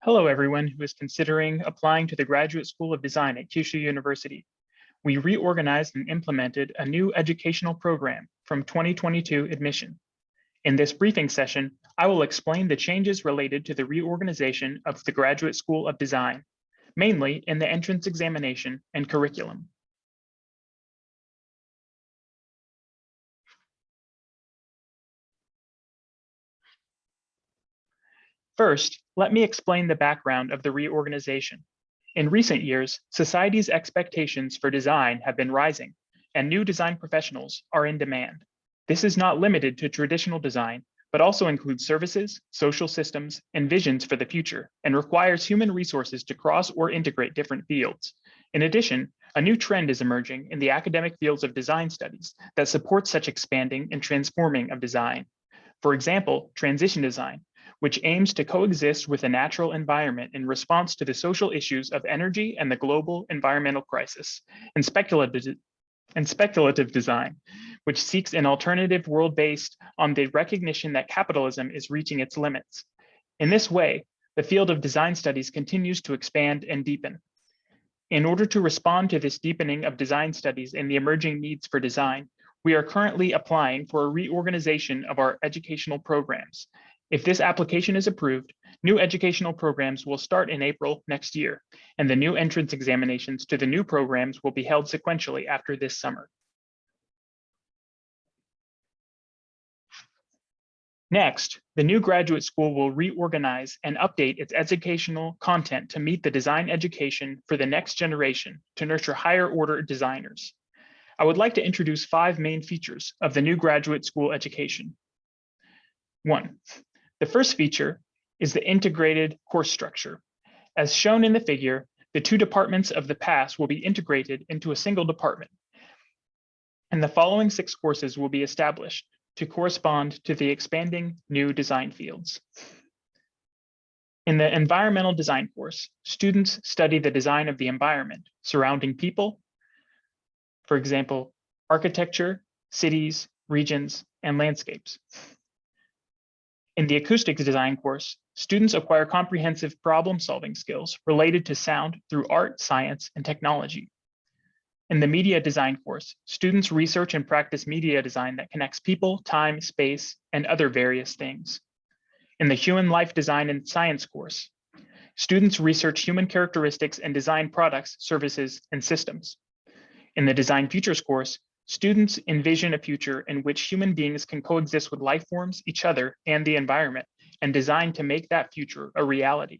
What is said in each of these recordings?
Hello, everyone who is considering applying to the Graduate School of Design at Kyushu University. We reorganized and implemented a new educational program from 2022 admission. In this briefing session, I will explain the changes related to the reorganization of the Graduate School of Design, mainly in the entrance examination and curriculum. First, let me explain the background of the reorganization. In recent years, society's expectations for design have been rising, and new design professionals are in demand. This is not limited to traditional design, but also includes services, social systems, and visions for the future, and requires human resources to cross or integrate different fields. In addition, a new trend is emerging in the academic fields of design studies that support such expanding and transforming of design. For example, transition design, which aims to coexist with a natural environment in response to the social issues of energy and the global environmental crisis, and speculative design, which seeks an alternative world based on the recognition that capitalism is reaching its limits. In this way, the field of design studies continues to expand and deepen. In order to respond to this deepening of design studies and the emerging needs for design, we are currently applying for a reorganization of our educational programs. If this application is approved, new educational programs will start in April next year, and the new entrance examinations to the new programs will be held sequentially after this summer. Next, the new graduate school will reorganize and update its educational content to meet the design education for the next generation to nurture higher order designers. I would like to introduce 5 main features of the new graduate school education. 1. The first feature is the integrated course structure. As shown in the figure, the 2 departments of the past will be integrated into a single department, and the following 6 courses will be established to correspond to the expanding new design fields. In the environmental design course, students study the design of the environment surrounding people, for example, architecture, cities, regions, and landscapes. In the acoustics design course, students acquire comprehensive problem-solving skills related to sound through art, science, and technology. In the media design course, students research and practice media design that connects people, time, space, and other various things. In the human life design and science course, students research human characteristics and design products, services, and systems. In the design futures course, students envision a future in which human beings can coexist with life forms, each other, and the environment, and design to make that future a reality.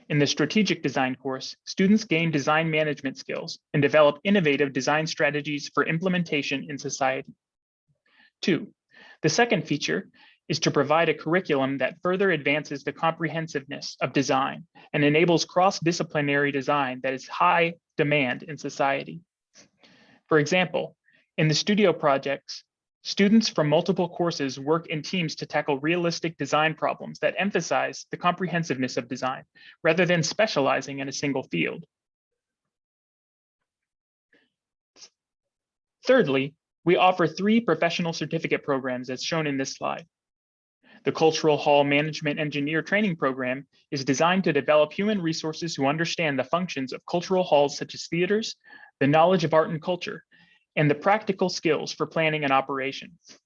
In the strategic design course, students gain design management skills and develop innovative design strategies for implementation in society. 2, the second feature is to provide a curriculum that further advances the comprehensiveness of design and enables cross-disciplinary design that is high demand in society. For example, in the studio projects, students from multiple courses work in teams to tackle realistic design problems that emphasize the comprehensiveness of design, rather than specializing in a single field. Thirdly, we offer 3 professional certificate programs as shown in this slide. The Cultural Hall Management Engineer Training Program is designed to develop human resources who understand the functions of cultural halls such as theaters, the knowledge of art and culture, and the practical skills for planning and operations.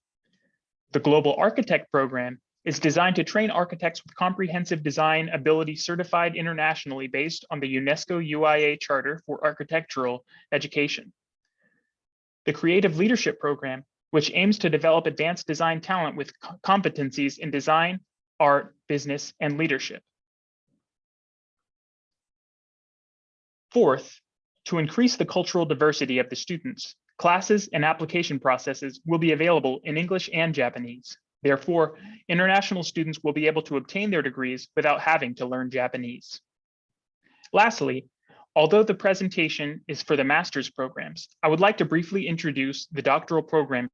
The Global Architect Program is designed to train architects with comprehensive design ability certified internationally based on the UNESCO UIA Charter for Architectural Education. The Creative Leadership Program, which aims to develop advanced design talent with competencies in design, art, business, and leadership. Fourth, to increase the cultural diversity of the students, classes and application processes will be available in English and Japanese. Therefore, international students will be able to obtain their degrees without having to learn Japanese. Lastly, although the presentation is for the master's programs, I would like to briefly introduce the doctoral program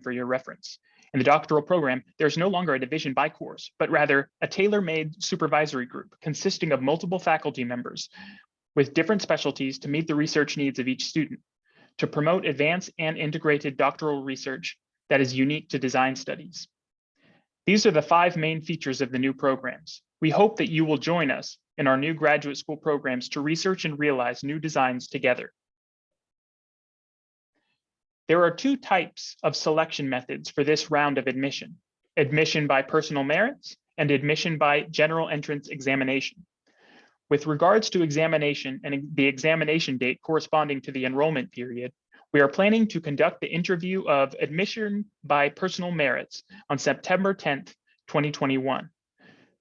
for your reference. In the doctoral program, there's no longer a division by course, but rather a tailor-made supervisory group consisting of multiple faculty members with different specialties to meet the research needs of each student, to promote advanced and integrated doctoral research that is unique to design studies. These are the 5 main features of the new programs. We hope that you will join us in our new graduate school programs to research and realize new designs together. There are two types of selection methods for this round of admission: admission by personal merits and admission by general entrance examination. With regards to examination and the examination date corresponding to the enrollment period, we are planning to conduct the interview of admission by personal merits on September 10th, 2021.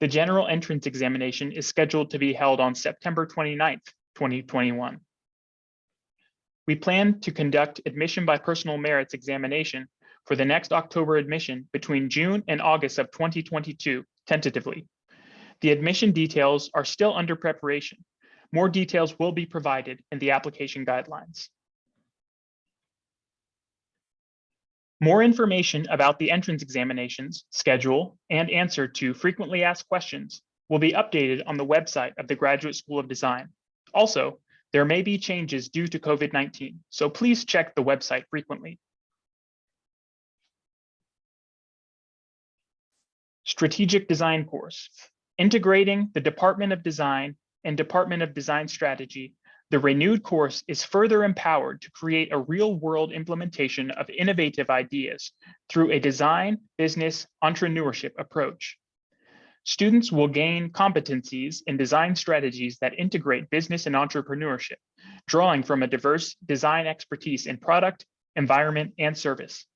The general entrance examination is scheduled to be held on September 29th, 2021. We plan to conduct admission by personal merits examination for the next October admission between June and August of 2022, tentatively. The admission details are still under preparation. More details will be provided in the application guidelines. More information about the entrance examinations, schedule, and answer to frequently asked questions will be updated on the website of the Graduate School of Design. Also, there may be changes due to COVID-19, so please check the website frequently. Strategic Design course. Integrating the Department of Design and Department of Design Strategy, the renewed course is further empowered to create a real-world implementation of innovative ideas through a design, business, entrepreneurship approach. Students will gain competencies in design strategies that integrate business and entrepreneurship, drawing from a diverse design expertise in product, environment, and service.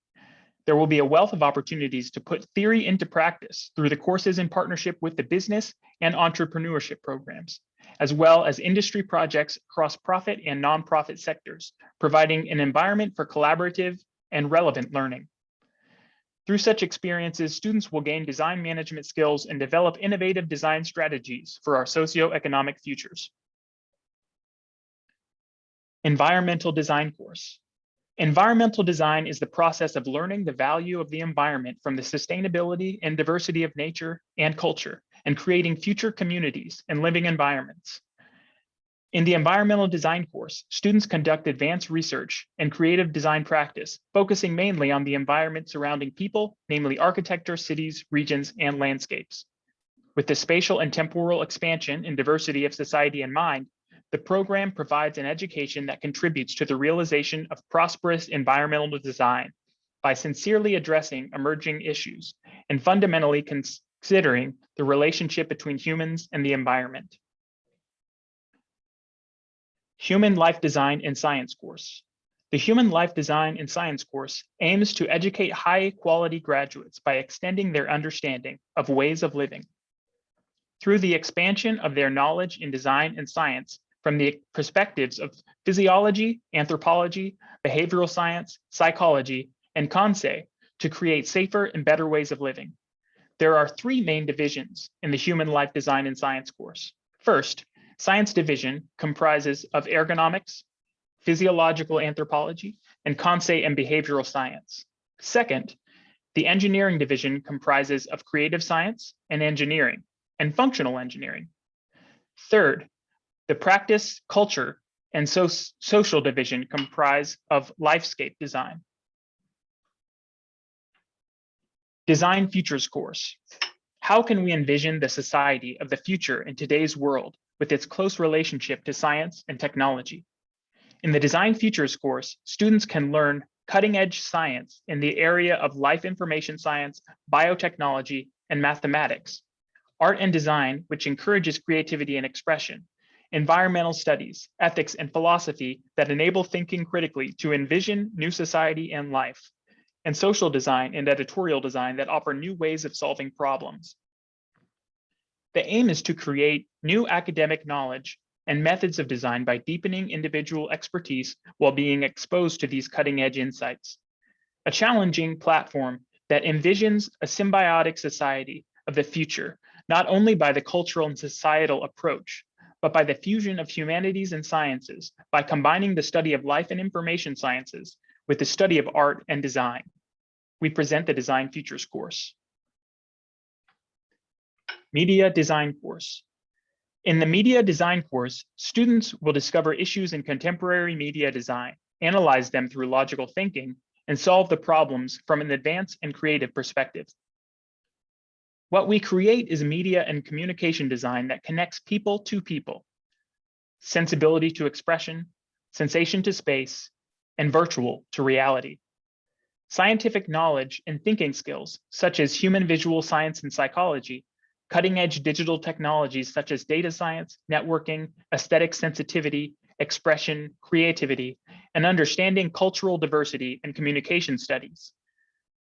There will be a wealth of opportunities to put theory into practice through the courses in partnership with the business and entrepreneurship programs, as well as industry projects across profit and nonprofit sectors, providing an environment for collaborative and relevant learning. Through such experiences, students will gain design management skills and develop innovative design strategies for our socioeconomic futures. Environmental design course. Environmental design is the process of learning the value of the environment from the sustainability and diversity of nature and culture, and creating future communities and living environments. In the environmental design course, students conduct advanced research and creative design practice, focusing mainly on the environment surrounding people, namely architecture, cities, regions, and landscapes. With the spatial and temporal expansion and diversity of society in mind, the program provides an education that contributes to the realization of prosperous environmental design by sincerely addressing emerging issues and fundamentally considering the relationship between humans and the environment. Human Life Design and Science course. The Human Life Design and Science course aims to educate high-quality graduates by extending their understanding of ways of living. Through the expansion of their knowledge in design and science from the perspectives of physiology, anthropology, behavioral science, psychology, and conseil to create safer and better ways of living. There are three main divisions in the Human Life Design and Science course. First, Science division comprises of ergonomics, physiological anthropology, and conseil and behavioral science. Second, the engineering division comprises of creative science and engineering and functional engineering. Third, the practice, culture, and social division comprise of lifescape design. Design Futures course. How can we envision the society of the future in today's world with its close relationship to science and technology? In the Design Futures course, students can learn cutting-edge science in the area of life information science, biotechnology, and mathematics, art and design, which encourages creativity and expression, environmental studies, ethics, and philosophy that enable thinking critically to envision new society and life, and social design and editorial design that offer new ways of solving problems. The aim is to create new academic knowledge and methods of design by deepening individual expertise while being exposed to these cutting-edge insights. A challenging platform that envisions a symbiotic society of the future, not only by the cultural and societal approach, but by the fusion of humanities and sciences by combining the study of life and information sciences with the study of art and design. We present the Design Futures course. Media Design course. In the Media Design course, students will discover issues in contemporary media design, analyze them through logical thinking, and solve the problems from an advanced and creative perspective. What we create is media and communication design that connects people to people, sensibility to expression, sensation to space, and virtual to reality. Scientific knowledge and thinking skills, such as human visual science and psychology, cutting-edge digital technologies such as data science, networking, aesthetic sensitivity, expression, creativity, and understanding cultural diversity and communication studies.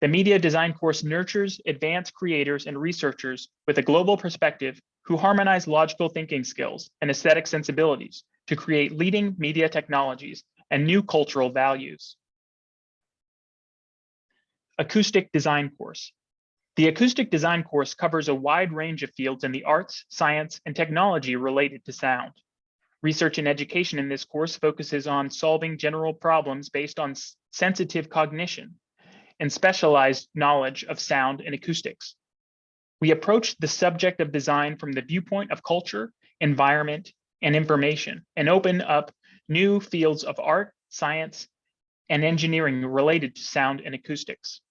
The media design course nurtures advanced creators and researchers with a global perspective who harmonize logical thinking skills and aesthetic sensibilities to create leading media technologies and new cultural values. Acoustic design course. The acoustic design course covers a wide range of fields in the arts, science, and technology related to sound. Research and education in this course focuses on solving general problems based on sensitive cognition and specialized knowledge of sound and acoustics. We approach the subject of design from the viewpoint of culture, environment, and information, and open up new fields of art, science, and engineering related to sound and acoustics.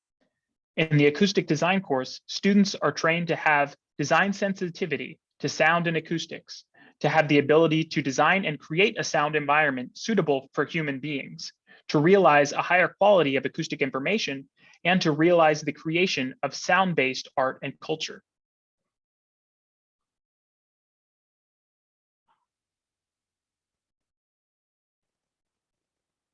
In the acoustic design course, students are trained to have design sensitivity to sound and acoustics, to have the ability to design and create a sound environment suitable for human beings, to realize a higher quality of acoustic information, and to realize the creation of sound-based art and culture.